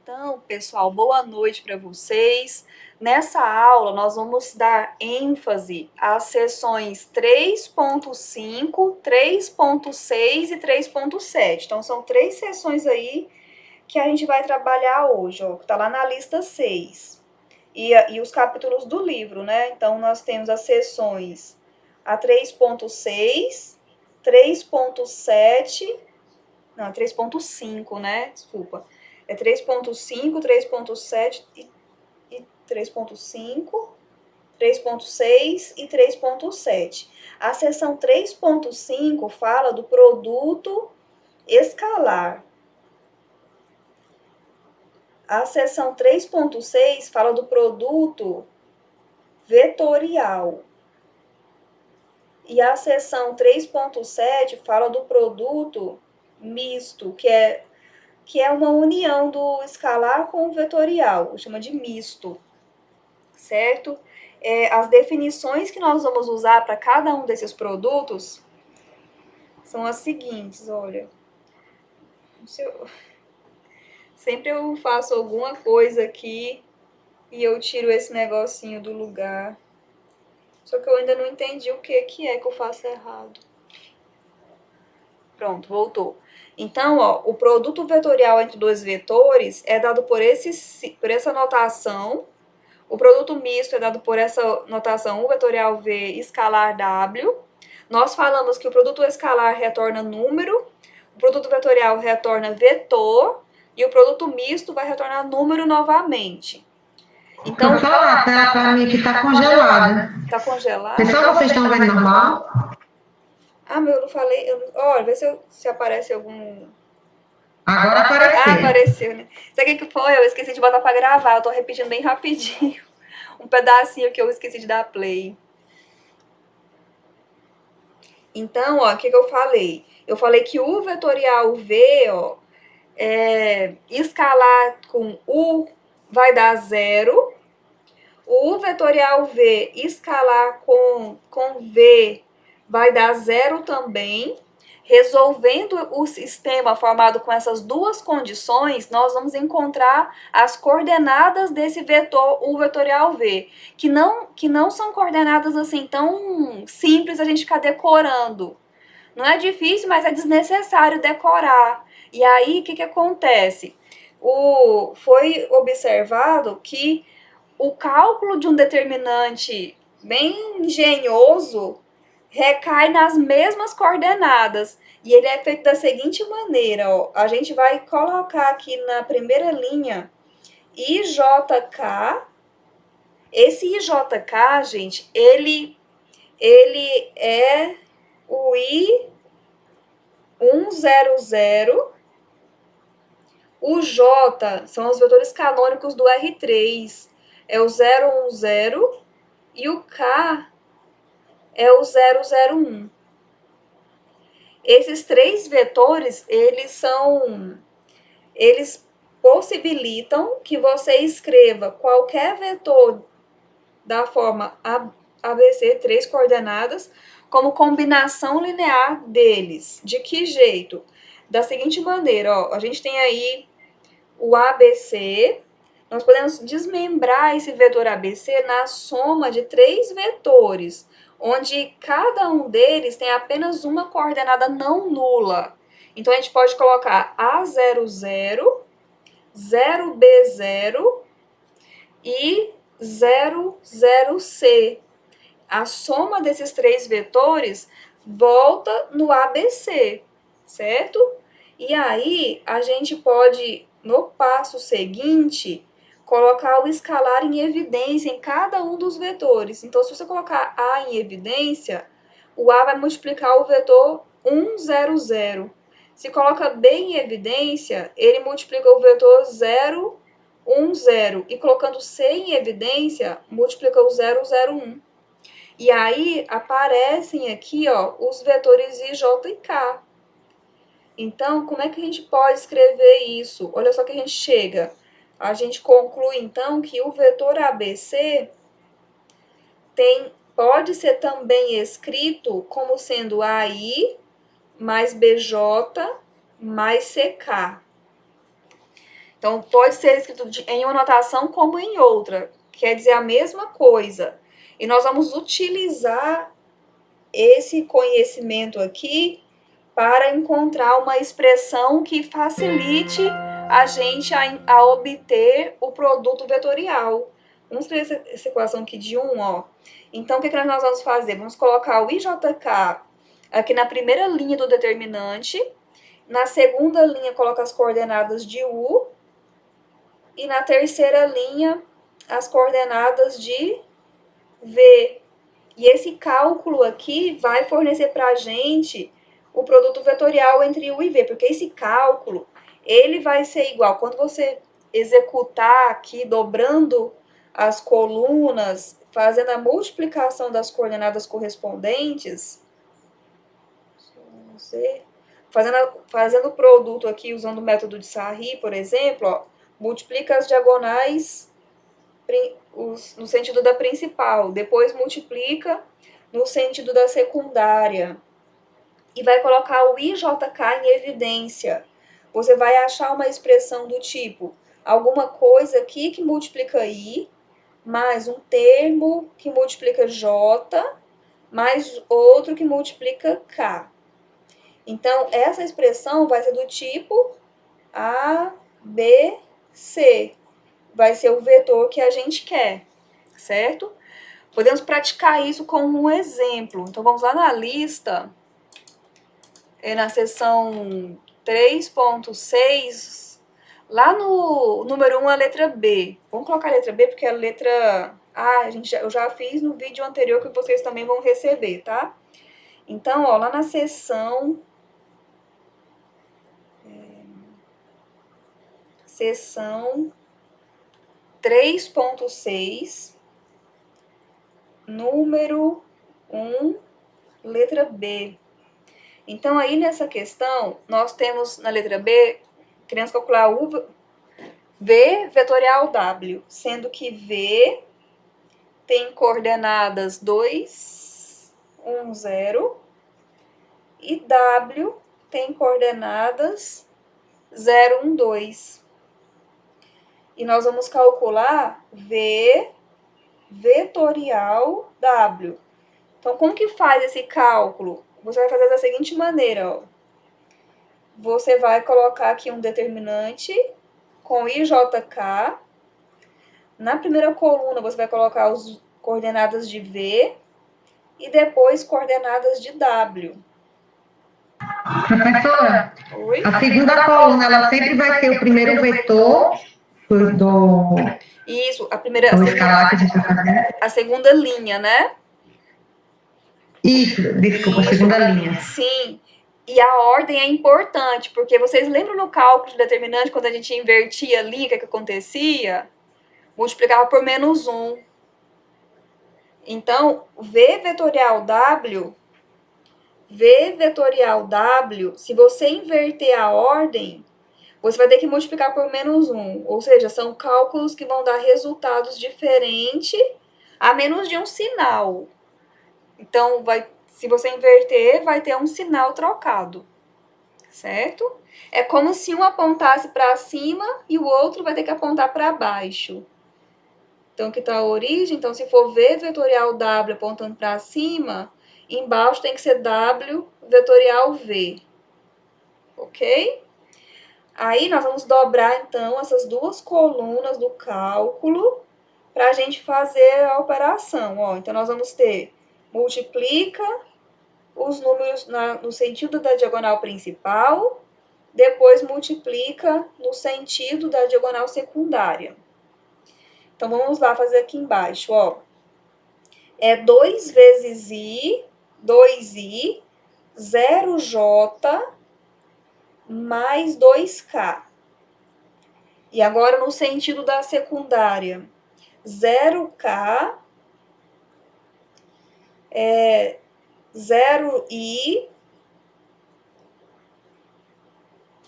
Então, pessoal, boa noite para vocês. Nessa aula, nós vamos dar ênfase às seções 3.5, 3.6 e 3.7. Então, são três seções aí que a gente vai trabalhar hoje, ó, que tá lá na lista 6. E os capítulos do livro, né? Então, nós temos as seções a 3.6, 3.7, não, 3.5, né? Desculpa. É 3.5, 3.7 e 3.5, 3.6 e 3.7. A seção 3.5 fala do produto escalar. A seção 3.6 fala do produto vetorial. E a seção 3.7 fala do produto misto, que é uma união do escalar com o vetorial, chama de misto, certo? As definições que nós vamos usar para cada um desses produtos são as seguintes, olha. Sempre eu faço alguma coisa aqui e eu tiro esse negocinho do lugar. Só que eu ainda não entendi o que é que eu faço errado. Pronto, voltou. Então, ó, o produto vetorial entre dois vetores é dado por essa notação. O produto misto é dado por essa notação U vetorial V escalar W. Nós falamos que o produto escalar retorna número, o produto vetorial retorna vetor e o produto misto vai retornar número novamente. Então, falar, tá? Para mim que tá congelado. Tá congelado? Pessoal, vocês estão vendo normal? Ah, meu, eu não falei. Olha, vê se aparece algum. Agora apareceu. Ah, apareceu, né? Sabe o que foi? Eu esqueci de botar pra gravar. Eu tô repetindo bem rapidinho. Um pedacinho que eu esqueci de dar play. Então, ó, o que eu falei? Eu falei que o vetorial V, ó, escalar com U vai dar 0. O U vetorial V escalar com V vai dar 0 também. Resolvendo o sistema formado com essas duas condições, nós vamos encontrar as coordenadas desse vetor U vetorial V, que não são coordenadas assim tão simples a gente ficar decorando. Não é difícil, mas é desnecessário decorar. E aí, o que acontece? Foi observado que o cálculo de um determinante bem engenhoso recai nas mesmas coordenadas. E ele é feito da seguinte maneira, ó. A gente vai colocar aqui na primeira linha IJK. Esse IJK, gente, ele é o I100. O J são os vetores canônicos do R3. É o 010 e o K é o 001. Esses três vetores, eles possibilitam que você escreva qualquer vetor da forma ABC, 3 coordenadas, como combinação linear deles. De que jeito? Da seguinte maneira, ó, a gente tem aí o ABC, nós podemos desmembrar esse vetor ABC na soma de 3 vetores, onde cada um deles tem apenas uma coordenada não nula. Então, a gente pode colocar A00, 0B0 e 00C. A soma desses 3 vetores volta no ABC, certo? E aí, a gente pode, no passo seguinte, colocar o escalar em evidência em cada um dos vetores. Então, se você colocar A em evidência, o A vai multiplicar o vetor 100. Se coloca B em evidência, ele multiplica o vetor 010. E colocando C em evidência, multiplica o 001. E aí, aparecem aqui, ó, os vetores I, J e K. Então, como é que a gente pode escrever isso? Olha só que a gente chega. A gente conclui, então, que o vetor ABC pode ser também escrito como sendo AI mais BJ mais CK. Então, pode ser escrito em uma notação como em outra. Quer dizer a mesma coisa. E nós vamos utilizar esse conhecimento aqui para encontrar uma expressão que facilite a gente a obter o produto vetorial. Vamos fazer essa equação aqui de 1, ó. Então, o que nós vamos fazer? Vamos colocar o IJK aqui na primeira linha do determinante. Na segunda linha, coloca as coordenadas de U. E na terceira linha, as coordenadas de V. E esse cálculo aqui vai fornecer para a gente o produto vetorial entre U e V, porque esse cálculo, ele vai ser igual. Quando você executar aqui, dobrando as colunas, fazendo a multiplicação das coordenadas correspondentes, fazendo o produto aqui usando o método de Sarri, por exemplo, ó, multiplica as diagonais no sentido da principal, depois multiplica no sentido da secundária e vai colocar o IJK em evidência. Você vai achar uma expressão do tipo alguma coisa aqui que multiplica I, mais um termo que multiplica J, mais outro que multiplica K. Então, essa expressão vai ser do tipo A, B, C. Vai ser o vetor que a gente quer, certo? Podemos praticar isso como um exemplo. Então, vamos lá na lista, na seção 3.6, lá no número 1, a letra B. Vamos colocar a letra B, porque a letra A eu já fiz no vídeo anterior, que vocês também vão receber, tá? Então, ó, lá na seção 3.6, número 1, letra B. Então, aí nessa questão, nós temos na letra B, queremos calcular o V vetorial W, sendo que V tem coordenadas 2, 1, 0, e W tem coordenadas 0, 1, 2. E nós vamos calcular V vetorial W. Então, como que faz esse cálculo? Você vai fazer da seguinte maneira, ó. Você vai colocar aqui um determinante com IJK. Na primeira coluna, você vai colocar as coordenadas de V e depois coordenadas de W. Professora, Oi? a segunda coluna, ela sempre vai ter o primeiro vetor do Isso, escalar que a gente vai fazer. a segunda linha, né? Isso, desculpa, a segunda linha. Sim. E a ordem é importante, porque vocês lembram no cálculo de determinante, quando a gente invertia ali, o que acontecia? Multiplicava por menos 1. Então, V vetorial W, se você inverter a ordem, você vai ter que multiplicar por menos 1. Ou seja, são cálculos que vão dar resultados diferentes a menos de um sinal. Então, se você inverter, vai ter um sinal trocado, certo? É como se um apontasse para cima e o outro vai ter que apontar para baixo. Então, aqui está a origem. Então, se for V vetorial W apontando para cima, embaixo tem que ser W vetorial V. Ok? Aí, nós vamos dobrar, então, essas duas colunas do cálculo para a gente fazer a operação. Ó, então, nós vamos ter multiplica os números no sentido da diagonal principal, depois multiplica no sentido da diagonal secundária. Então, vamos lá fazer aqui embaixo, ó. É 2 vezes I, 2I, 0J, mais 2K. E agora, no sentido da secundária, 0K, 0I,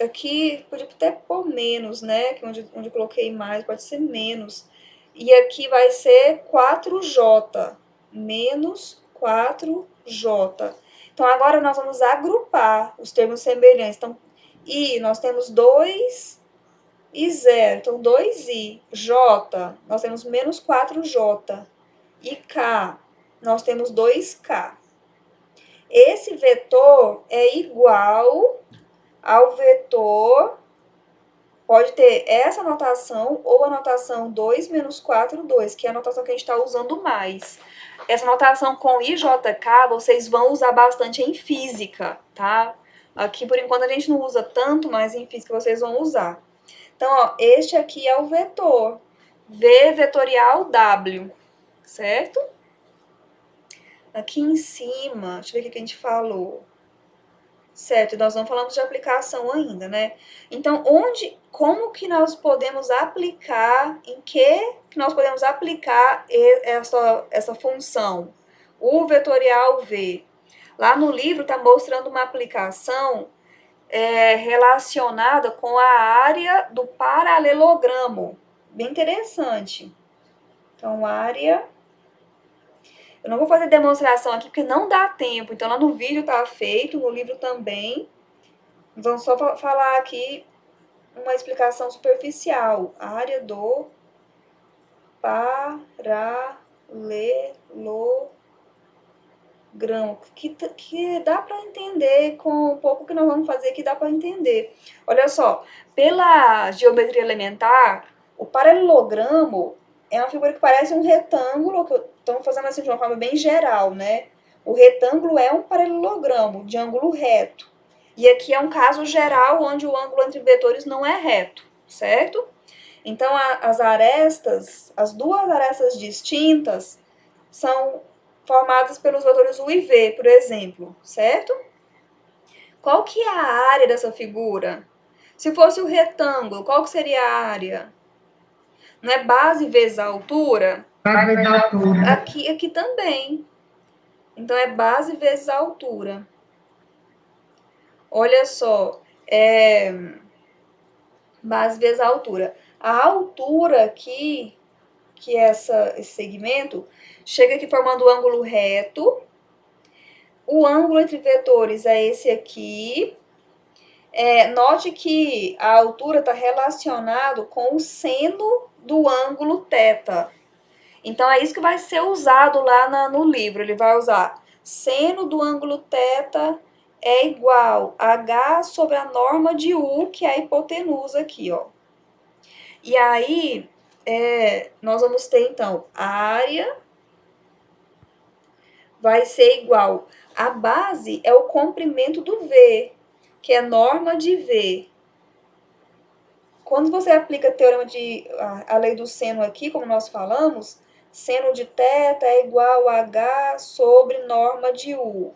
aqui podia até pôr menos, né? Que onde eu coloquei mais, pode ser menos. E aqui vai ser 4J, menos 4J. Então, agora nós vamos agrupar os termos semelhantes. Então, I, nós temos 2 e 0. Então, 2i. J, nós temos menos 4j. E K, nós temos 2K. Esse vetor é igual ao vetor, pode ter essa notação ou a notação 2 menos 4, 2, que é a notação que a gente está usando mais. Essa notação com IJK vocês vão usar bastante em física, tá? Aqui, por enquanto, a gente não usa tanto, mas em física vocês vão usar. Então, ó, este aqui é o vetor. V vetorial W, certo? Aqui em cima, deixa eu ver o que a gente falou. Certo, nós não falamos de aplicação ainda, né? Então, como que nós podemos aplicar, em que nós podemos aplicar essa função? O vetorial V. Lá no livro está mostrando uma aplicação relacionada com a área do paralelogramo. Bem interessante. Então, área... Eu não vou fazer demonstração aqui porque não dá tempo. Então, lá no vídeo tá feito, no livro também. Vamos só falar aqui uma explicação superficial. A área do paralelogramo. Que dá para entender com o pouco que nós vamos fazer aqui, dá para entender. Olha só, pela geometria elementar, o paralelogramo é uma figura que parece um retângulo, que estamos fazendo assim de uma forma bem geral, né? O retângulo é um paralelogramo de ângulo reto. E aqui é um caso geral onde o ângulo entre vetores não é reto, certo? Então, as duas arestas distintas são formadas pelos vetores U e V, por exemplo, certo? Qual que é a área dessa figura? Se fosse o retângulo, qual que seria a área? Não é base vezes a altura? Base vezes a altura. Aqui também. Então, é base vezes a altura. Olha só, base vezes a altura. A altura aqui, que é esse segmento, chega aqui formando o ângulo reto. O ângulo entre vetores é esse aqui. Note que a altura está relacionado com o seno do ângulo θ. Então, é isso que vai ser usado lá no livro. Ele vai usar seno do ângulo θ é igual a H sobre a norma de U, que é a hipotenusa aqui, ó. E aí, nós vamos ter, então, a área vai ser igual. A base é o comprimento do V, que é norma de V. Quando você aplica a lei do seno aqui, como nós falamos, seno de θ é igual a H sobre norma de U.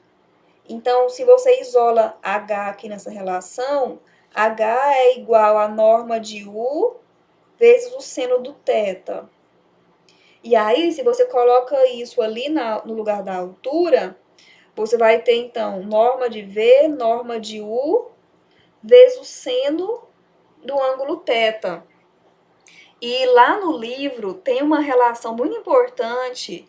Então, se você isola H aqui nessa relação, H é igual a norma de U vezes o seno do θ. E aí, se você coloca isso ali no lugar da altura, você vai ter, então, norma de V, norma de U, vezes o seno do ângulo θ. E lá no livro tem uma relação muito importante,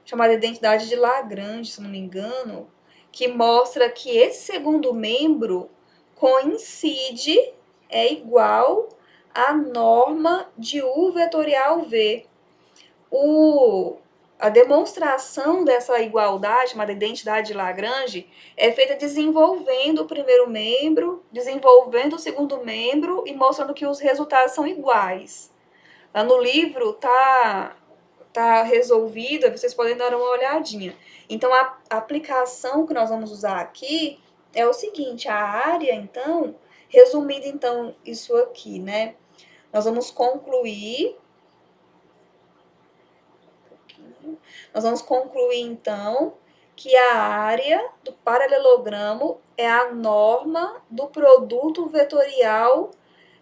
chamada identidade de Lagrange, se não me engano, que mostra que esse segundo membro coincide, é igual à norma de U vetorial V. A demonstração dessa igualdade, chamada identidade de Lagrange, é feita desenvolvendo o primeiro membro, desenvolvendo o segundo membro e mostrando que os resultados são iguais. Lá no livro tá resolvido, vocês podem dar uma olhadinha. Então, a aplicação que nós vamos usar aqui é o seguinte, a área, então, resumindo, então, isso aqui, né? Nós vamos concluir, então, que a área do paralelogramo é a norma do produto vetorial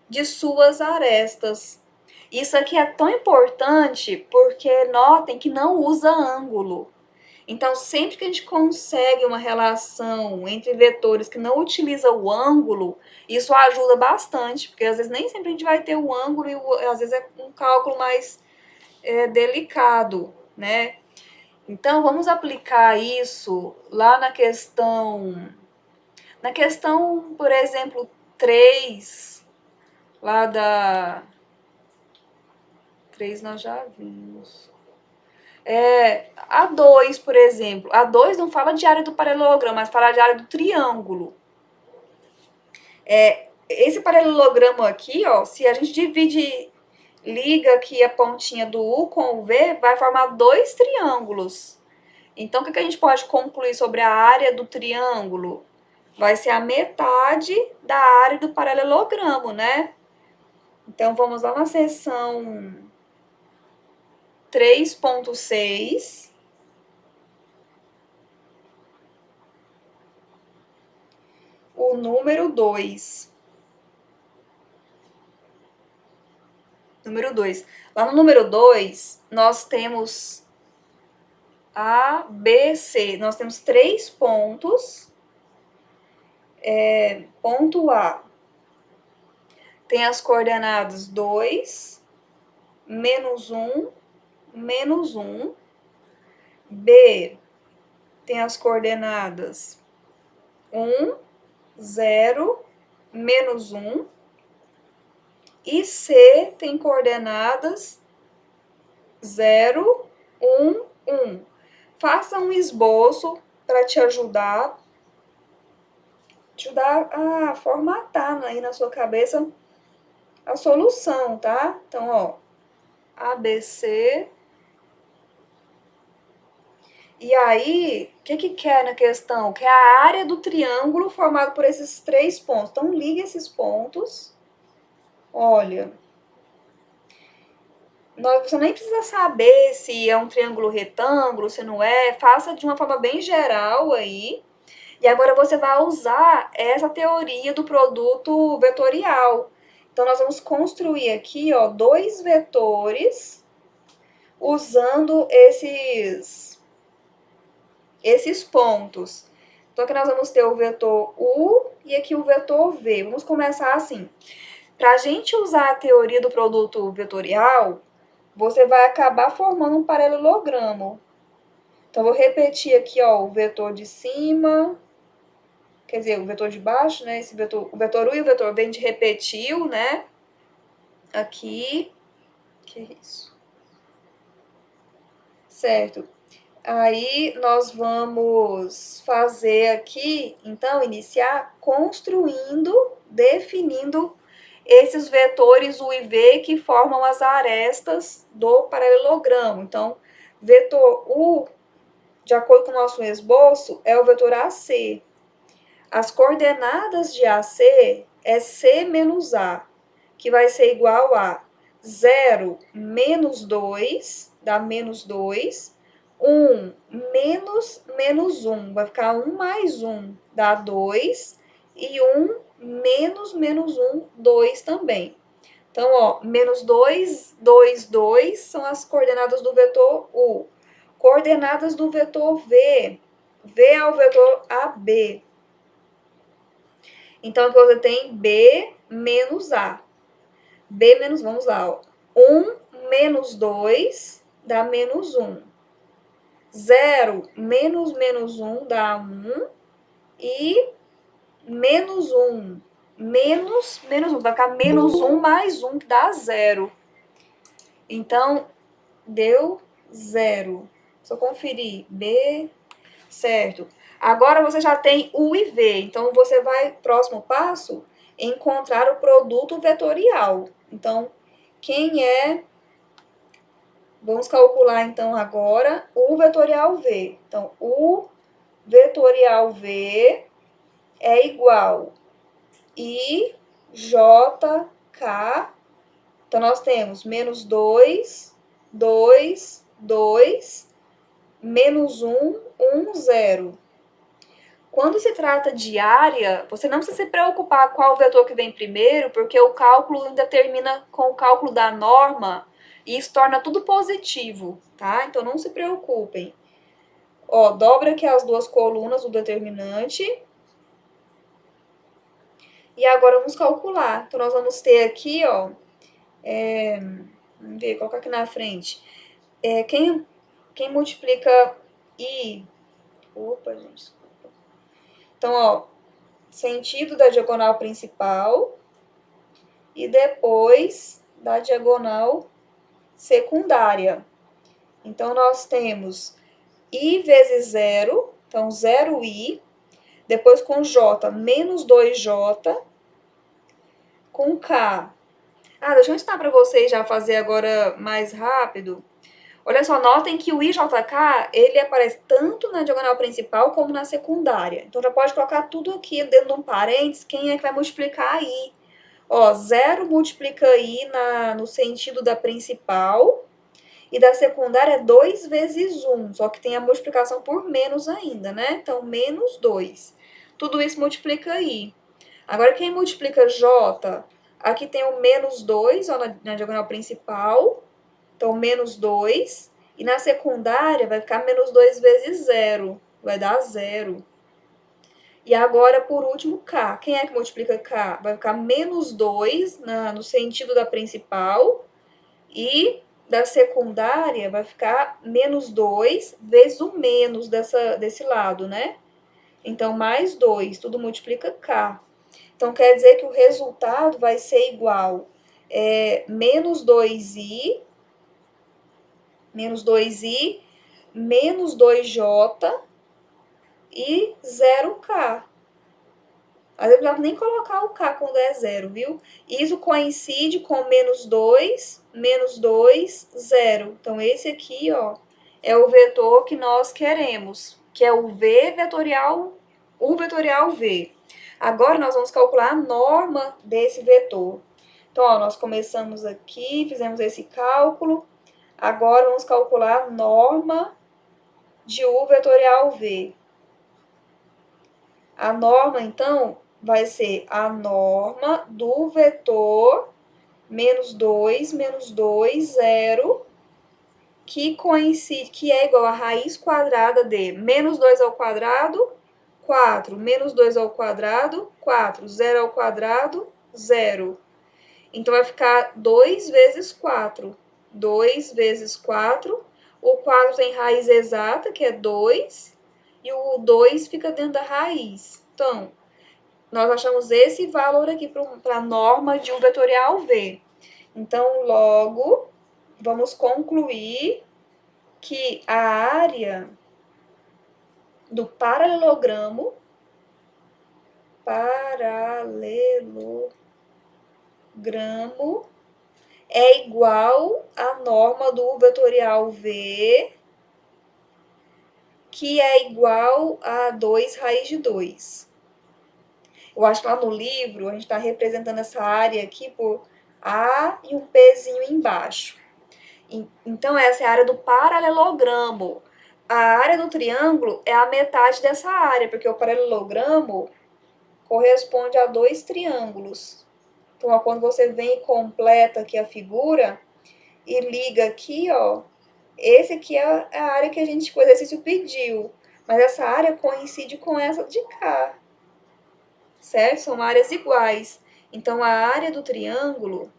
de suas arestas. Isso aqui é tão importante porque notem que não usa ângulo. Então, sempre que a gente consegue uma relação entre vetores que não utiliza o ângulo, isso ajuda bastante, porque às vezes nem sempre a gente vai ter o ângulo e às vezes é um cálculo mais delicado, né? Então, vamos aplicar isso lá na questão, por exemplo, 3. lá da 3 nós já vimos. A2, por exemplo. A2 não fala de área do paralelogramo, mas fala de área do triângulo. Esse paralelogramo aqui, ó, se a gente liga aqui a pontinha do U com o V, vai formar dois triângulos. Então, o que a gente pode concluir sobre a área do triângulo? Vai ser a metade da área do paralelogramo, né? Então, vamos lá na seção 3.6. O número 2. Número 2. Lá no número 2, nós temos A, B, C. Nós temos 3 pontos. Ponto A tem as coordenadas 2, menos 1, menos 1. B tem as coordenadas 1, 0, menos 1. E C tem coordenadas 0, 1, 1. Faça um esboço para te ajudar a formatar aí na sua cabeça a solução, tá? Então, ó, ABC. E aí, o que quer na questão? Que é a área do triângulo formado por esses 3 pontos. Então, liga esses pontos. Olha, você nem precisa saber se é um triângulo retângulo, se não é. Faça de uma forma bem geral aí. E agora você vai usar essa teoria do produto vetorial. Então, nós vamos construir aqui, ó, dois vetores usando esses pontos. Então, aqui nós vamos ter o vetor U e aqui o vetor V. Vamos começar assim. Para a gente usar a teoria do produto vetorial, você vai acabar formando um paralelogramo. Então, vou repetir aqui, ó, o vetor de cima, quer dizer, o vetor de baixo, né? Esse vetor, o vetor U e o vetor V a gente repetiu, né? Aqui. Que isso? Certo. Aí nós vamos fazer aqui, então, iniciar construindo, definindo esses vetores U e V que formam as arestas do paralelogramo. Então, vetor U, de acordo com o nosso esboço, é o vetor AC. As coordenadas de AC é C menos A, que vai ser igual a 0 menos 2, dá menos 2, 1 menos menos 1, vai ficar 1 mais 1, dá 2, e 1 menos menos 1, 2 também. Então, ó, menos 2, 2, 2 são as coordenadas do vetor U. Coordenadas do vetor V. V é o vetor AB. Então, aqui você tem B menos A. B menos, vamos lá, ó. 1 menos 2 dá menos 1. 0 menos menos 1 dá 1. E menos 1. Menos 1. Vai ficar menos 1 mais 1, que dá 0. Então, deu 0. Só conferir. B, certo. Agora você já tem U e V. Então, você vai, próximo passo, encontrar o produto vetorial. Então, quem é... Vamos calcular, então, agora o vetorial V. Então, o vetorial V é igual I, J, K. Então, nós temos menos 2, 2, 2, menos 1, 1, 0. Quando se trata de área, você não precisa se preocupar qual vetor que vem primeiro, porque o cálculo ainda termina com o cálculo da norma e isso torna tudo positivo, tá? Então não se preocupem. Ó, dobra aqui as duas colunas do determinante. E agora vamos calcular. Então nós vamos ter aqui, ó, vamos ver, colocar aqui na frente. Quem multiplica I... Opa, gente. Então, ó, sentido da diagonal principal e depois da diagonal secundária. Então, nós temos I vezes zero, então 0i, depois com J, menos 2J, com K. Deixa eu ensinar para vocês já fazer agora mais rápido. Olha só, notem que o IJK, ele aparece tanto na diagonal principal como na secundária. Então, já pode colocar tudo aqui dentro de um parênteses, quem é que vai multiplicar I? Ó, 0 multiplica I no sentido da principal, e da secundária é 2 vezes 1, só que tem a multiplicação por menos ainda, né? Então, menos 2. Tudo isso multiplica I. Agora, quem multiplica J, aqui tem o menos 2, ó, na diagonal principal, então, menos 2. E na secundária vai ficar menos 2 vezes 0. Vai dar 0. E agora, por último, K. Quem é que multiplica K? Vai ficar menos 2 no sentido da principal. E da secundária vai ficar menos 2 vezes o menos desse lado, né? Então, mais 2. Tudo multiplica K. Então, quer dizer que o resultado vai ser igual menos 2i, menos 2i, menos 2j e 0k. Às vezes não dá nem colocar o k quando é zero, viu? Isso coincide com menos 2, 0. Então, esse aqui, ó, é o vetor que nós queremos, que é o v vetorial, u vetorial v. Agora, nós vamos calcular a norma desse vetor. Então, ó, nós começamos aqui, fizemos esse cálculo. Agora, vamos calcular a norma de u vetorial v. A norma, então, vai ser a norma do vetor menos 2, 0, que coincide, que é igual a raiz quadrada de menos 2 ao quadrado, 4, menos 2 ao quadrado, 4, 0 ao quadrado, 0. Então, vai ficar 2 vezes 4. 2 vezes 4. O 4 tem raiz exata, que é 2, e o 2 fica dentro da raiz. Então, nós achamos esse valor aqui para a norma de um vetorial V. Então, logo, vamos concluir que a área do paralelogramo é igual à norma do vetorial V, que é igual a 2 raiz de 2. Eu acho que lá no livro a gente está representando essa área aqui por A e um Pzinho embaixo. Então, essa é a área do paralelogramo. A área do triângulo é a metade dessa área, porque o paralelogramo corresponde a 2 triângulos. Então, ó, quando você vem e completa aqui a figura e liga aqui, ó, esse aqui é a área que a gente, com o exercício, pediu. Mas essa área coincide com essa de cá. Certo? São áreas iguais. Então, a área do triângulo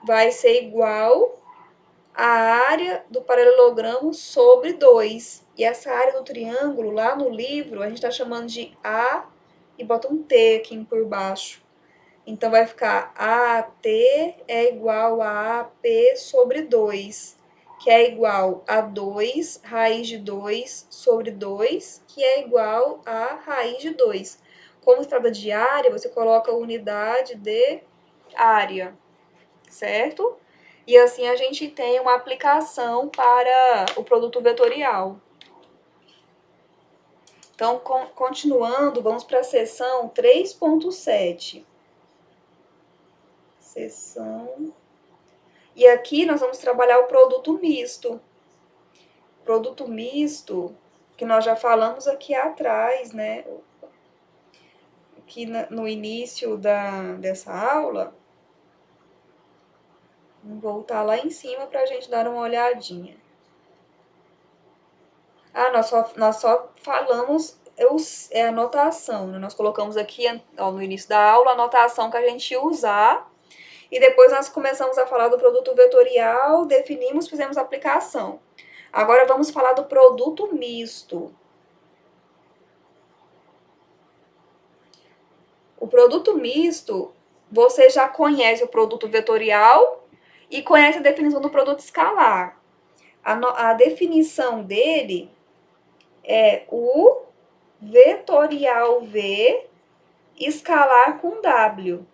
vai ser igual à área do paralelogramo sobre 2. E essa área do triângulo, lá no livro, a gente está chamando de A e bota um T aqui por baixo. Então, vai ficar AT é igual a AP sobre 2, que é igual a 2 raiz de 2 sobre 2, que é igual a raiz de 2. Como se trata de área, você coloca a unidade de área, certo? E assim a gente tem uma aplicação para o produto vetorial. Então, continuando, vamos para a seção 3.7. E aqui nós vamos trabalhar o produto misto. Produto misto, que nós já falamos aqui atrás, né? Aqui no início dessa aula. Vamos voltar lá em cima para a gente dar uma olhadinha. Nós só falamos a anotação, né? Nós colocamos aqui ó, no início da aula a anotação que a gente ia usar. E depois nós começamos a falar do produto vetorial, definimos, fizemos a aplicação. Agora vamos falar do produto misto. O produto misto, você já conhece o produto vetorial e conhece a definição do produto escalar. A definição dele é o vetorial V escalar com W.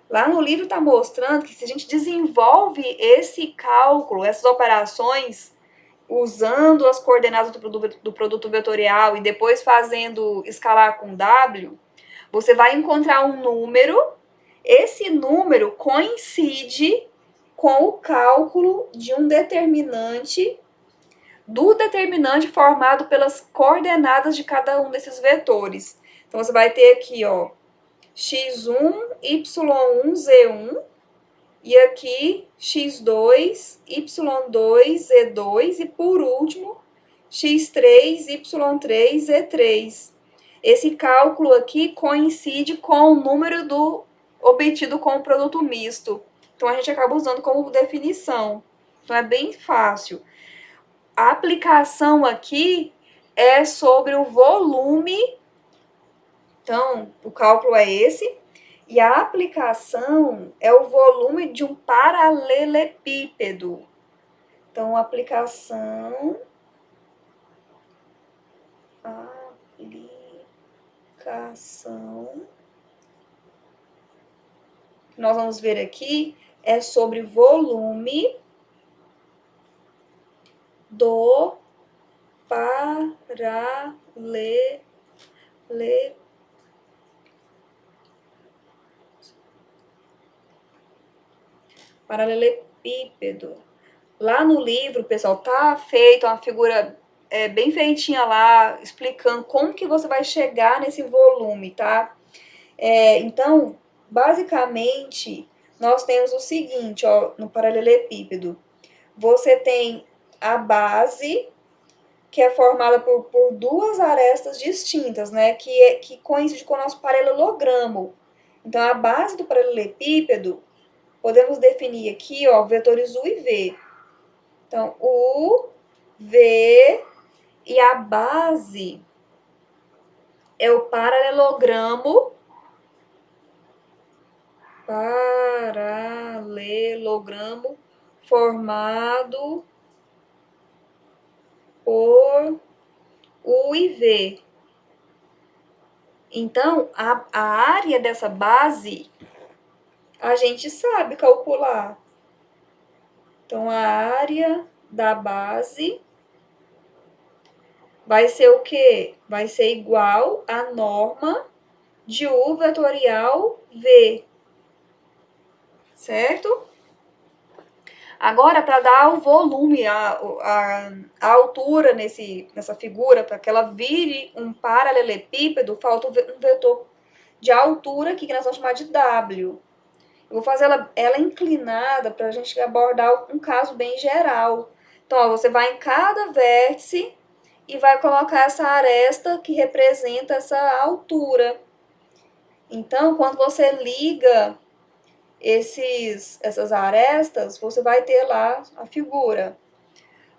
Lá no livro está mostrando que se a gente desenvolve esse cálculo, essas operações, usando as coordenadas do produto vetorial e depois fazendo escalar com W, você vai encontrar um número. Esse número coincide com o cálculo de um determinante, do determinante formado pelas coordenadas de cada um desses vetores. Então, você vai ter aqui, ó, x1, y1, z1, e aqui x2, y2, z2, e por último, x3, y3, z3. Esse cálculo aqui coincide com o número obtido com o produto misto. Então, a gente acaba usando como definição. Então, é bem fácil. A aplicação aqui é sobre o volume. Então, o cálculo é esse. E a aplicação é o volume de um paralelepípedo. Então, aplicação que nós vamos ver aqui é sobre volume do paralelepípedo. Lá no livro, pessoal, tá feita uma figura bem feitinha lá, explicando como que você vai chegar nesse volume, tá? Então, basicamente, nós temos o seguinte, ó, no paralelepípedo. Você tem a base, que é formada por duas arestas distintas, né? Que coincide com o nosso paralelogramo. Então, a base do paralelepípedo, podemos definir aqui, ó, vetores U e V. Então, U, V, e a base é o paralelogramo formado por U e V. Então, a área dessa base a gente sabe calcular. Então, a área da base vai ser o quê? Vai ser igual à norma de U vetorial V. Certo? Agora, para dar o volume, a altura nessa figura, para que ela vire um paralelepípedo, falta um vetor de altura aqui, que nós vamos chamar de W. Eu vou fazer ela inclinada para a gente abordar um caso bem geral. Então, ó, você vai em cada vértice e vai colocar essa aresta que representa essa altura. Então, quando você liga essas arestas, você vai ter lá a figura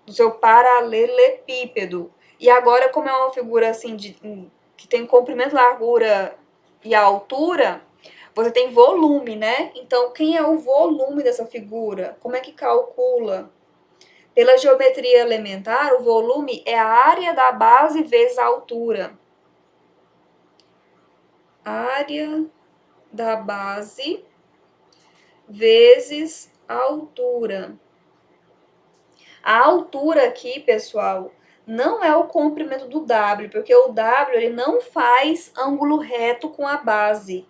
do seu paralelepípedo. E agora, como é uma figura assim que tem comprimento, largura e altura, você tem volume, né? Então, quem é o volume dessa figura? Como é que calcula? Pela geometria elementar, o volume é a área da base vezes a altura. Área da base vezes a altura. A altura aqui, pessoal, não é o comprimento do W, porque o W ele não faz ângulo reto com a base.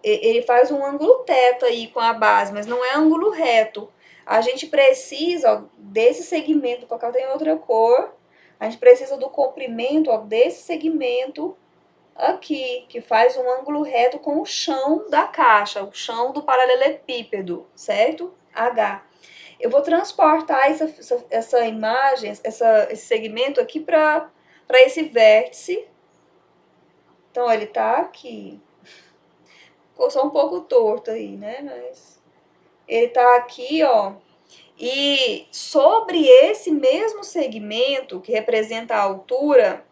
Ele faz um ângulo teto aí com a base, mas não é ângulo reto. A gente precisa, ó, desse segmento, vou colocar até em outra cor, a gente precisa do comprimento, ó, desse segmento aqui, que faz um ângulo reto com o chão da caixa, o chão do paralelepípedo, certo? H. Eu vou transportar essa imagem, esse segmento aqui para esse vértice. Então, ó, ele tá aqui. Ficou só um pouco torto aí, né? Mas ele tá aqui, ó. E sobre esse mesmo segmento, que representa a altura,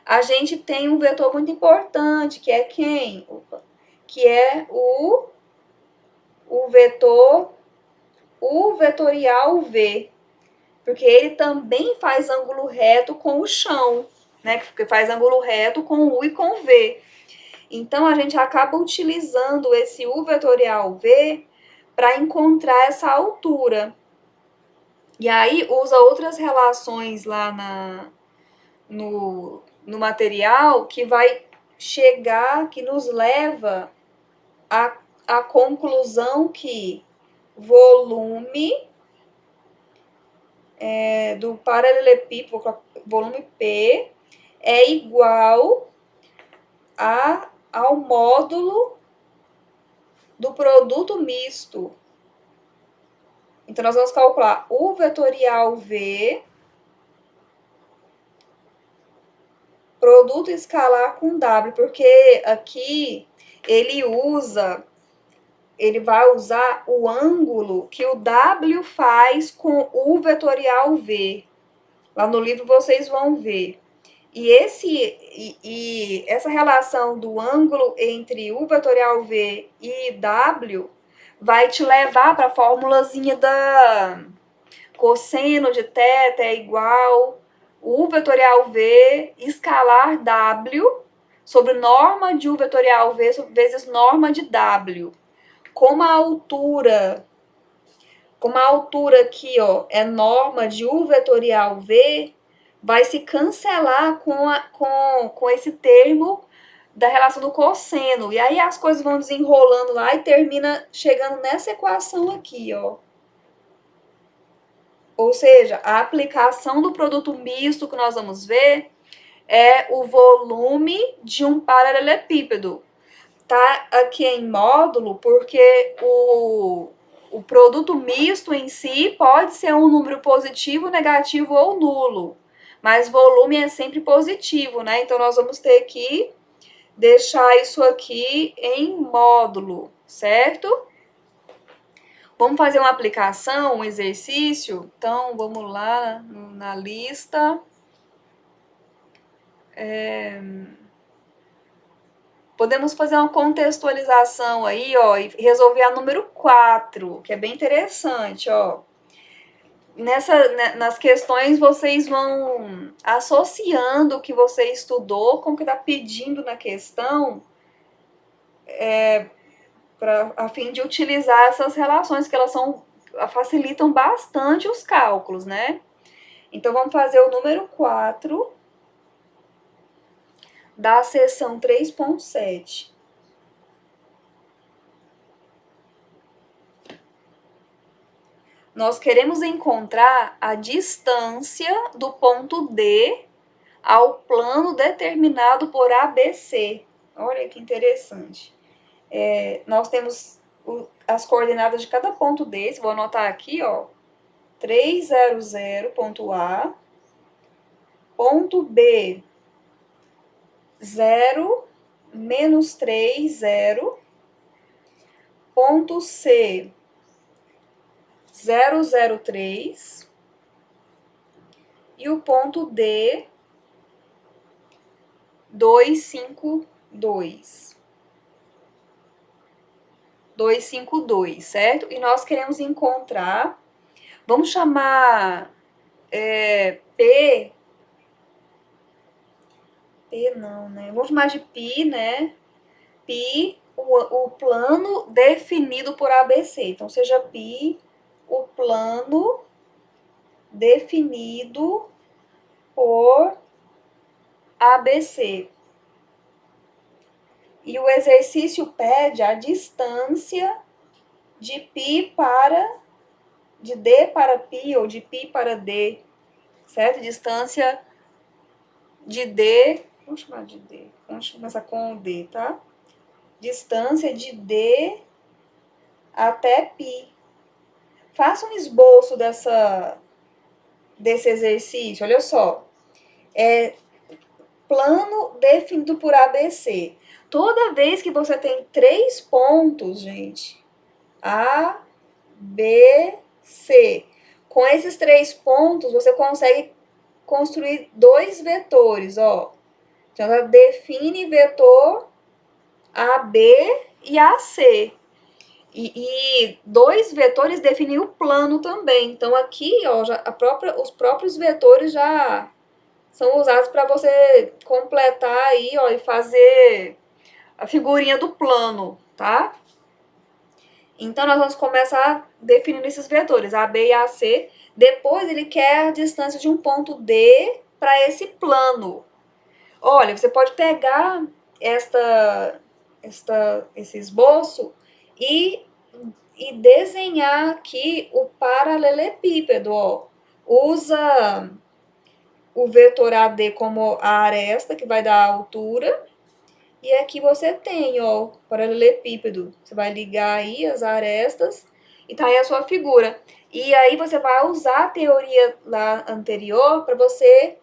a gente tem um vetor muito importante, que é quem? que é o vetor U vetorial V, porque ele também faz ângulo reto com o chão, né? Porque faz ângulo reto com U e com V. Então, a gente acaba utilizando esse U vetorial V para encontrar essa altura. E aí, usa outras relações lá no material que vai chegar, que nos leva à conclusão que volume do paralelepípedo, volume P, é igual ao módulo do produto misto. Então, nós vamos calcular U vetorial V, produto escalar com W, porque aqui ele vai usar o ângulo que o W faz com U vetorial V. Lá no livro vocês vão ver. E essa relação do ângulo entre U vetorial V e W vai te levar para a formulazinha da cosseno de θ é igual U vetorial V escalar W sobre norma de U vetorial V vezes norma de W. Como a altura aqui, ó, é norma de U vetorial V, vai se cancelar com esse termo da relação do cosseno. E aí as coisas vão desenrolando lá e termina chegando nessa equação aqui, ó. Ou seja, a aplicação do produto misto que nós vamos ver é o volume de um paralelepípedo. Tá aqui em módulo porque o produto misto em si pode ser um número positivo, negativo ou nulo. Mas volume é sempre positivo, né? Então, nós vamos ter que deixar isso aqui em módulo, certo? Vamos fazer uma aplicação, um exercício? Então, vamos lá na lista. Podemos fazer uma contextualização aí, ó, e resolver a número 4, que é bem interessante, ó. Nas questões, vocês vão associando o que você estudou com o que está pedindo na questão, a fim de utilizar essas relações, que elas facilitam bastante os cálculos, né? Então, vamos fazer o número 4 da seção 3.7. Nós queremos encontrar a distância do ponto D ao plano determinado por ABC. Olha que interessante. Nós temos as coordenadas de cada ponto desse. Vou anotar aqui, ó. 300, ponto A. Ponto B, 0, menos 3, 0. Ponto C, 003. E o ponto D, 252. 252, certo? E nós queremos encontrar, vamos chamar P não, né? Vamos chamar de π, né? Π, o plano definido por ABC. Então, seja π o plano definido por ABC. E o exercício pede a distância de π de D para π ou de π para D, certo? Distância de D, vamos chamar de D, vamos começar com o D, tá? Distância de D até π. Faça um esboço desse exercício, olha só. Plano definido por ABC. Toda vez que você tem 3 pontos, gente, A, B, C, com esses 3 pontos, você consegue construir 2 vetores, ó. Então, ela define vetor AB e AC. E dois vetores definem o plano também. Então, aqui, ó, os próprios vetores já são usados para você completar aí, ó, e fazer a figurinha do plano, tá? Então, nós vamos começar definindo esses vetores, A, B e AC. Depois, ele quer a distância de um ponto D para esse plano. Olha, você pode pegar esse esboço e desenhar aqui o paralelepípedo, ó. Usa o vetor AD como a aresta, que vai dar a altura, e aqui você tem, ó, paralelepípedo. Você vai ligar aí as arestas e tá aí a sua figura. E aí você vai usar a teoria lá anterior para você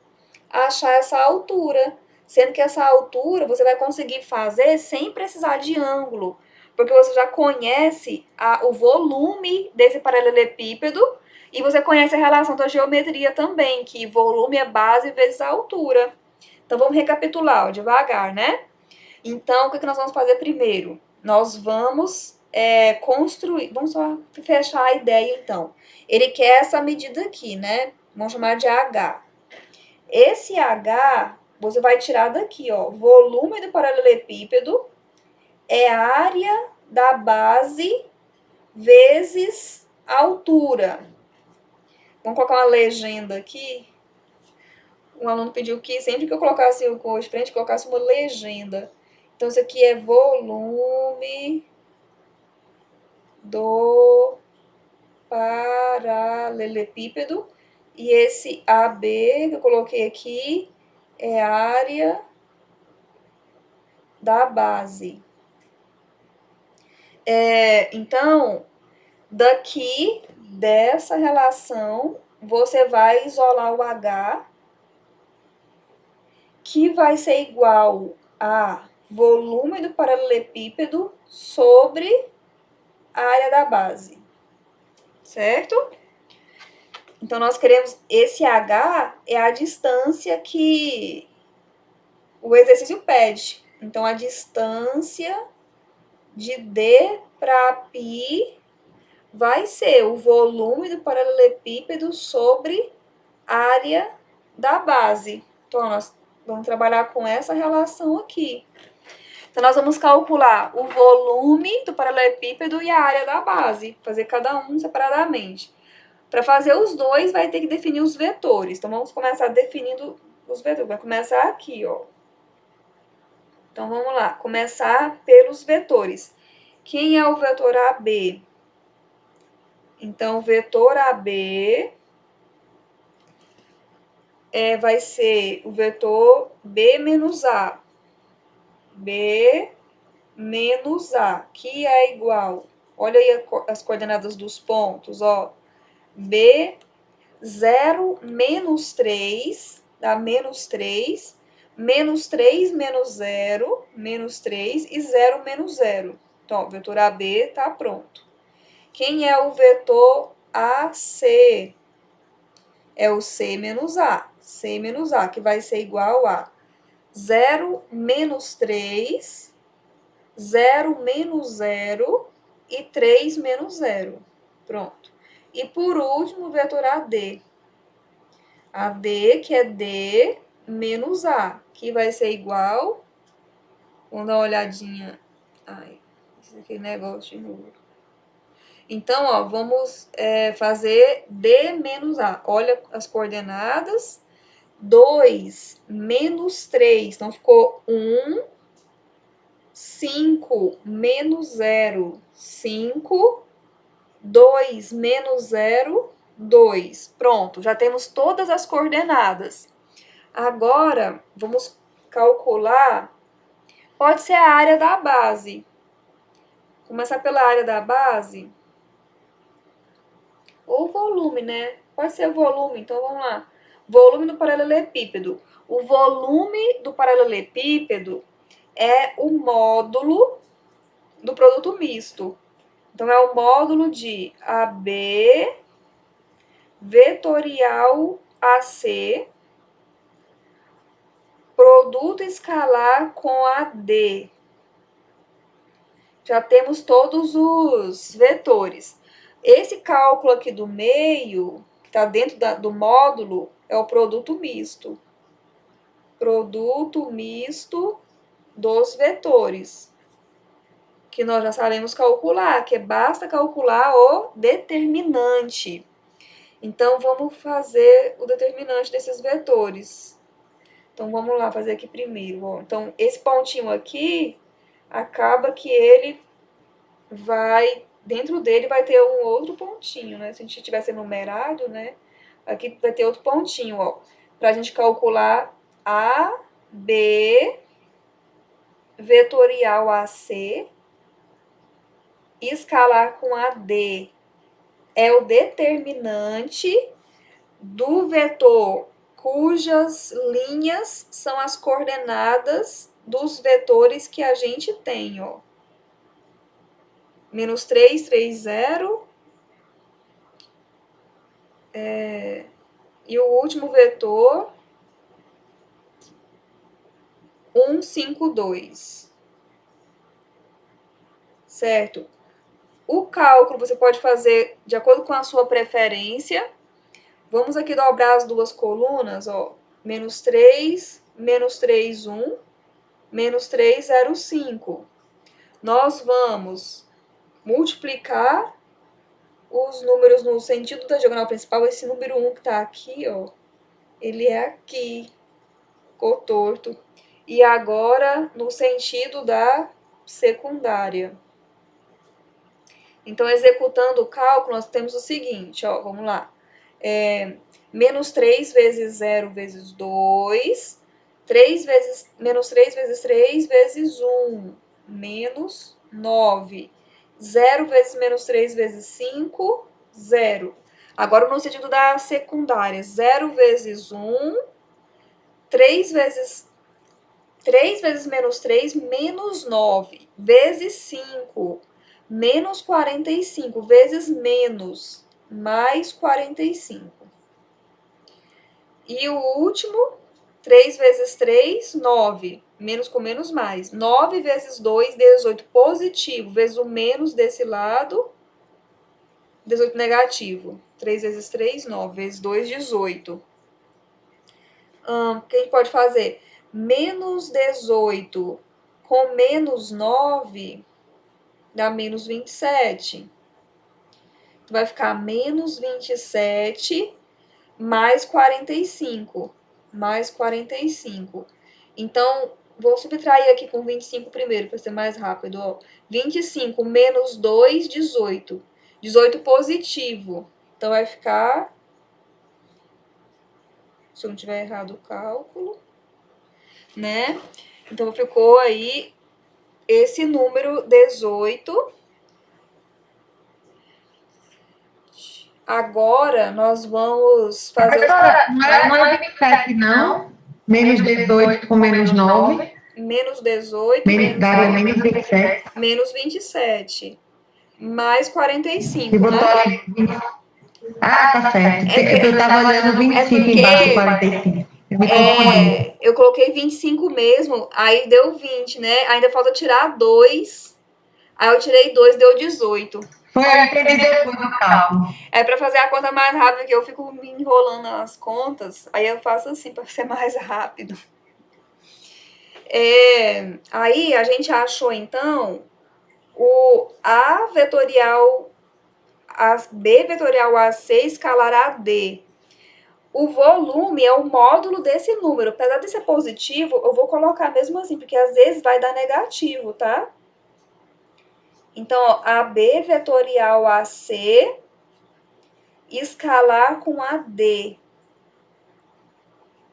achar essa altura. Sendo que essa altura você vai conseguir fazer sem precisar de ângulo. Porque você já conhece o volume desse paralelepípedo e você conhece a relação da geometria também, que volume é base vezes a altura. Então vamos recapitular, ó, devagar, né? Então, o que nós vamos fazer primeiro? Nós vamos construir. Vamos só fechar a ideia, então. Ele quer essa medida aqui, né? Vamos chamar de H. Esse H, você vai tirar daqui, ó. Volume do paralelepípedo é a área da base vezes a altura. Vamos colocar uma legenda aqui. Um aluno pediu que sempre que eu colocasse o cor de frente, colocasse uma legenda. Então, isso aqui é volume do paralelepípedo. E esse AB que eu coloquei aqui é a área da base. Então, daqui dessa relação, você vai isolar o H, que vai ser igual a volume do paralelepípedo sobre a área da base, certo? Então, nós queremos, esse H é a distância que o exercício pede. Então, a distância de D para π vai ser o volume do paralelepípedo sobre a área da base. Então, nós vamos trabalhar com essa relação aqui. Então, nós vamos calcular o volume do paralelepípedo e a área da base, fazer cada um separadamente. Para fazer os dois, vai ter que definir os vetores. Então, vamos começar definindo os vetores. Vai começar aqui, ó. Então, vamos lá. Começar pelos vetores. Quem é o vetor AB? Então, o vetor AB vai ser o vetor B menos A. B menos A, que é igual. Olha aí as coordenadas dos pontos, ó. B, 0, menos 3, dá menos 3, menos 3, menos 0, menos 3 e 0, menos 0. Então, o vetor AB está pronto. Quem é o vetor AC? É o C menos A. C menos A, que vai ser igual a 0 menos 3, 0 menos 0 e 3 menos 0. Pronto. E por último, o vetor AD. AD, que é D menos A, que vai ser igual. Vamos dar uma olhadinha. Ai, esse aqui é negócio de novo. Então, ó, vamos fazer D menos A. Olha as coordenadas. 2 menos 3. Então, ficou 1. 5 menos 0, 5. 2 menos 0, 2. Pronto, já temos todas as coordenadas. Agora, vamos calcular. Pode ser a área da base. Começar pela área da base. Ou volume, né? Pode ser o volume, então vamos lá. Volume do paralelepípedo. O volume do paralelepípedo é o módulo do produto misto. Então, é o módulo de AB vetorial AC, produto escalar com AD. Já temos todos os vetores. Esse cálculo aqui do meio, que está dentro do módulo, é o produto misto. Produto misto dos vetores, que nós já sabemos calcular, que basta calcular o determinante. Então, vamos fazer o determinante desses vetores. Então, vamos lá fazer aqui primeiro. Então, esse pontinho aqui, acaba que ele vai, dentro dele vai ter um outro pontinho, né? Se a gente tivesse numerado, né? Aqui vai ter outro pontinho, ó. Pra gente calcular A, B, vetorial AC, escalar com AD é o determinante do vetor cujas linhas são as coordenadas dos vetores que a gente tem, ó. Menos 3, 3, 0. E o último vetor, 1, 5, 2. Certo? O cálculo você pode fazer de acordo com a sua preferência. Vamos aqui dobrar as duas colunas, ó. Menos 3, menos 3, 1, menos 3, 0, 5. Nós vamos multiplicar os números no sentido da diagonal principal. Esse número 1 que está aqui, ó, ele é aqui, ficou torto. E agora, no sentido da secundária. Então, executando o cálculo, nós temos o seguinte, ó, vamos lá. Menos 3 vezes 0 vezes 2, menos 3 vezes 3 vezes 1, menos 9. 0 vezes menos 3 vezes 5, 0. Agora, no sentido da secundária, 0 vezes 1, 3 vezes menos 3, menos 9, vezes 5, menos 45, vezes menos, mais 45. E o último, 3 vezes 3, 9, menos com menos mais. 9 vezes 2, 18, positivo, vezes o menos desse lado, 18 negativo. 3 vezes 3, 9, vezes 2, 18. O que a gente pode fazer? Menos 18 com menos 9 dá menos 27. Vai ficar menos 27 mais 45. Mais 45. Então, vou subtrair aqui com 25 primeiro, para ser mais rápido. Ó. 25 menos 2, 18. 18 positivo. Então, vai ficar... Se eu não tiver errado o cálculo, né? Então, ficou aí esse número 18. Agora, nós vamos fazer... Professora, não é 27, não? Menos 18 com menos 9. Menos 18, Daria menos 27. menos 27. Mais 45, E botou né? ali 20. Ah, tá certo. Eu estava olhando 25 embaixo do 45. Eu me confundi. Eu coloquei 25 mesmo, aí deu 20, né? Ainda falta tirar 2. Aí eu tirei 2, deu 18. Foi, eu entendi depois do cálculo. É pra fazer a conta mais rápida, que eu fico me enrolando nas contas. Aí eu faço assim, pra ser mais rápido. Aí a gente achou, então, o A vetorial, B vetorial AC escalar AD. O volume é o módulo desse número. Apesar de ser positivo, eu vou colocar mesmo assim, porque às vezes vai dar negativo, tá? Então, ó, AB vetorial AC escalar com AD,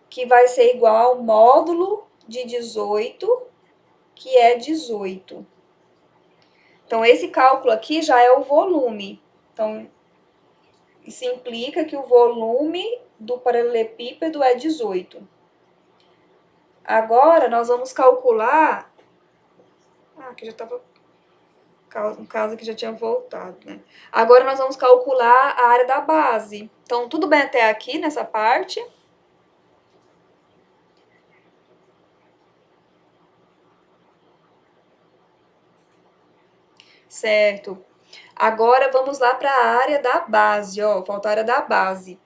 que vai ser igual ao módulo de 18, que é 18. Então, esse cálculo aqui já é o volume. Então, isso implica que o volume do paralelepípedo é 18. Agora, nós vamos calcular... aqui já estava... Um caso que já tinha voltado, né? Agora, nós vamos calcular a área da base. Então, tudo bem até aqui, nessa parte? certo? Agora vamos lá para a área da base, ó, falta a área da base.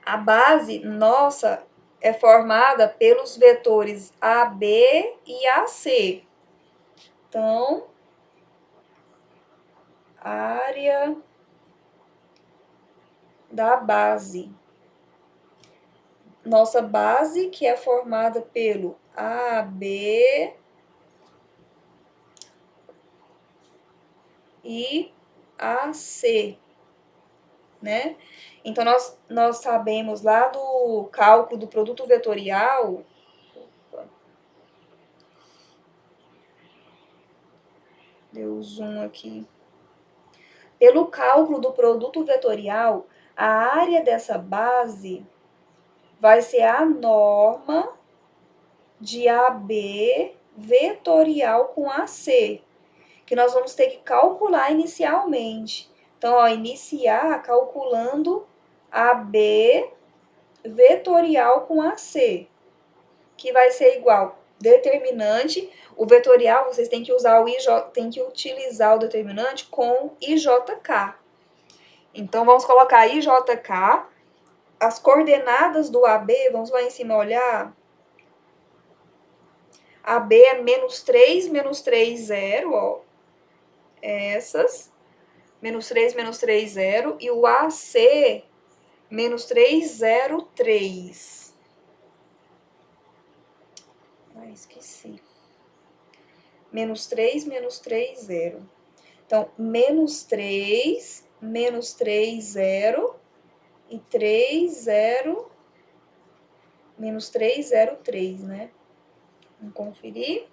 A base nossa é formada pelos vetores AB e AC. Então, área da base. Nossa base, que é formada pelo AB e AC, né? Então, nós sabemos lá do cálculo do produto vetorial. Deu zoom aqui. Pelo cálculo do produto vetorial, a área dessa base vai ser a norma de AB vetorial com AC, que nós vamos ter que calcular inicialmente. Então, ó, iniciar calculando AB vetorial com AC, que vai ser igual determinante. O vetorial, vocês têm que usar o IJ, tem que utilizar o determinante com IJK. Então, vamos colocar IJK, as coordenadas do AB, vamos lá em cima olhar. AB é menos 3, menos 3, 0, ó. Essas. Menos 3, menos 3, 0. E o AC, menos 3, 0, 3. Ah, esqueci. Menos 3, menos 3, 0. Então, menos 3, 0 e 3, 0, menos 3, 0, 3, né? Vamos conferir.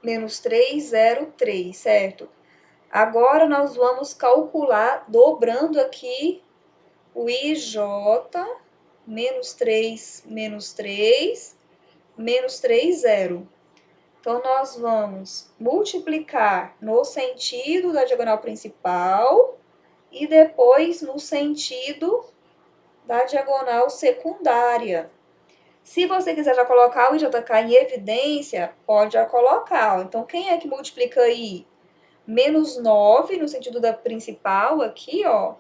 Menos 3, 0, 3, certo? Agora, nós vamos calcular, dobrando aqui o IJ, menos 3, menos 3, menos 3, 0. Então, nós vamos multiplicar no sentido da diagonal principal e depois no sentido da diagonal secundária. Se você quiser já colocar o IJK em evidência, pode já colocar. Então, quem é que multiplica aí? Menos 9 no sentido da principal aqui, ó.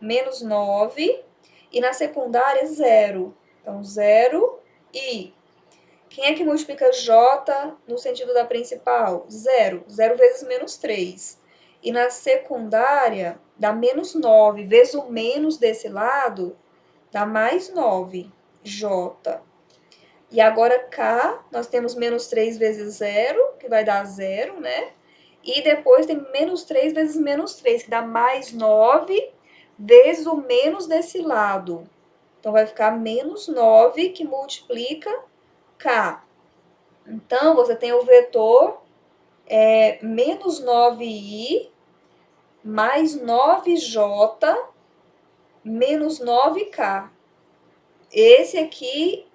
Menos 9. E na secundária, 0. Então, 0 e... Quem é que multiplica J no sentido da principal? 0. 0 vezes menos 3. E na secundária, dá menos 9. Vezes o menos desse lado, dá mais 9. J. E agora K, nós temos menos 3 vezes 0, que vai dar 0, né? E depois tem menos 3 vezes menos 3, que dá mais 9 vezes o menos desse lado. Então, vai ficar menos 9, que multiplica K. Então, você tem o vetor menos 9i mais 9j menos 9k. Esse aqui,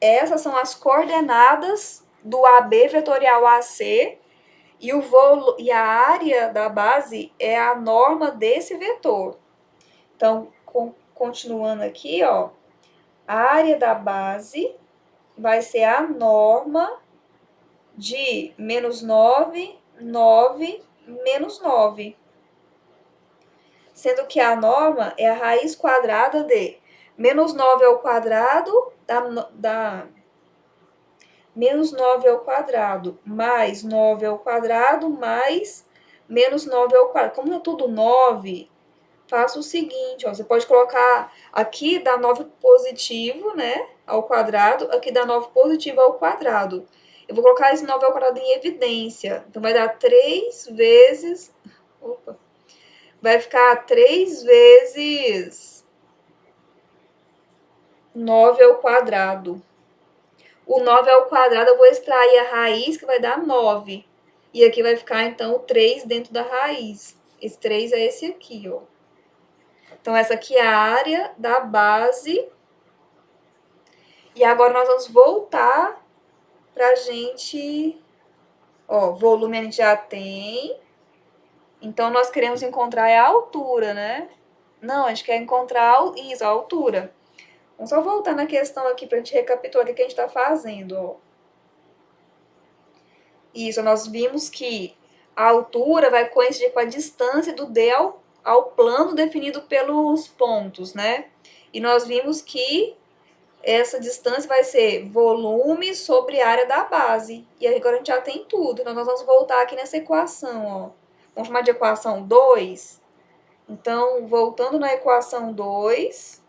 essas são as coordenadas do AB vetorial AC e a área da base é a norma desse vetor. Então, continuando aqui, ó, a área da base vai ser a norma de menos 9, 9, menos 9. Sendo que a norma é a raiz quadrada de menos 9 ao quadrado menos 9 ao quadrado, mais 9 ao quadrado, mais menos 9 ao quadrado. Como é tudo 9, faça o seguinte, ó, você pode colocar aqui dá 9 positivo, né, ao quadrado, aqui dá 9 positivo ao quadrado. Eu vou colocar esse 9 ao quadrado em evidência. Então, vai dar 3 vezes... Opa! Vai ficar 3 vezes 9 ao quadrado. O 9 ao quadrado, eu vou extrair a raiz, que vai dar 9. E aqui vai ficar, então, o 3 dentro da raiz. Esse 3 é esse aqui, ó. Então, essa aqui é a área da base. E agora, nós vamos voltar pra gente... Ó, volume a gente já tem. Então, nós queremos encontrar a altura, né? Não, a gente quer encontrar isso, a altura. Vamos só voltar na questão aqui pra gente recapitular o que a gente tá fazendo, ó. Isso, nós vimos que a altura vai coincidir com a distância do D ao plano definido pelos pontos, né? E nós vimos que essa distância vai ser volume sobre área da base. E aí agora a gente já tem tudo. Então, nós vamos voltar aqui nessa equação, ó. Vamos chamar de equação 2. Então, voltando na equação 2,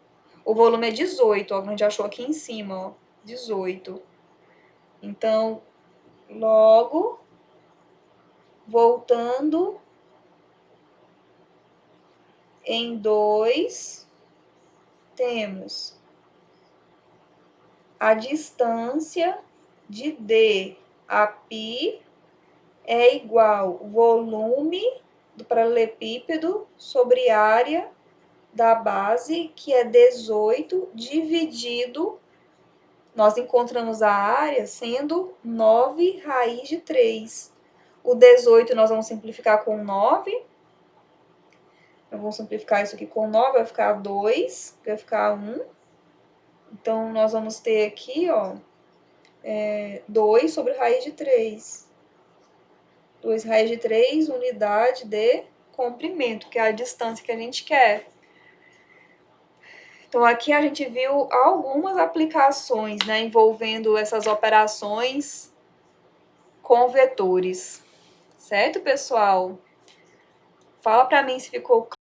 o volume é 18, ó, a gente achou aqui em cima, ó, 18. Então, logo, voltando em 2, temos a distância de D a π é igual volume do paralelepípedo sobre área da base, que é 18, dividido, nós encontramos a área sendo 9 raiz de 3. O 18 nós vamos simplificar com 9. Eu vou simplificar isso aqui com 9, vai ficar 2, vai ficar 1. Então, nós vamos ter aqui, ó, 2 sobre raiz de 3. 2 raiz de 3, unidade de comprimento, que é a distância que a gente quer. Então, aqui a gente viu algumas aplicações, né, envolvendo essas operações com vetores. Certo, pessoal? Fala para mim se ficou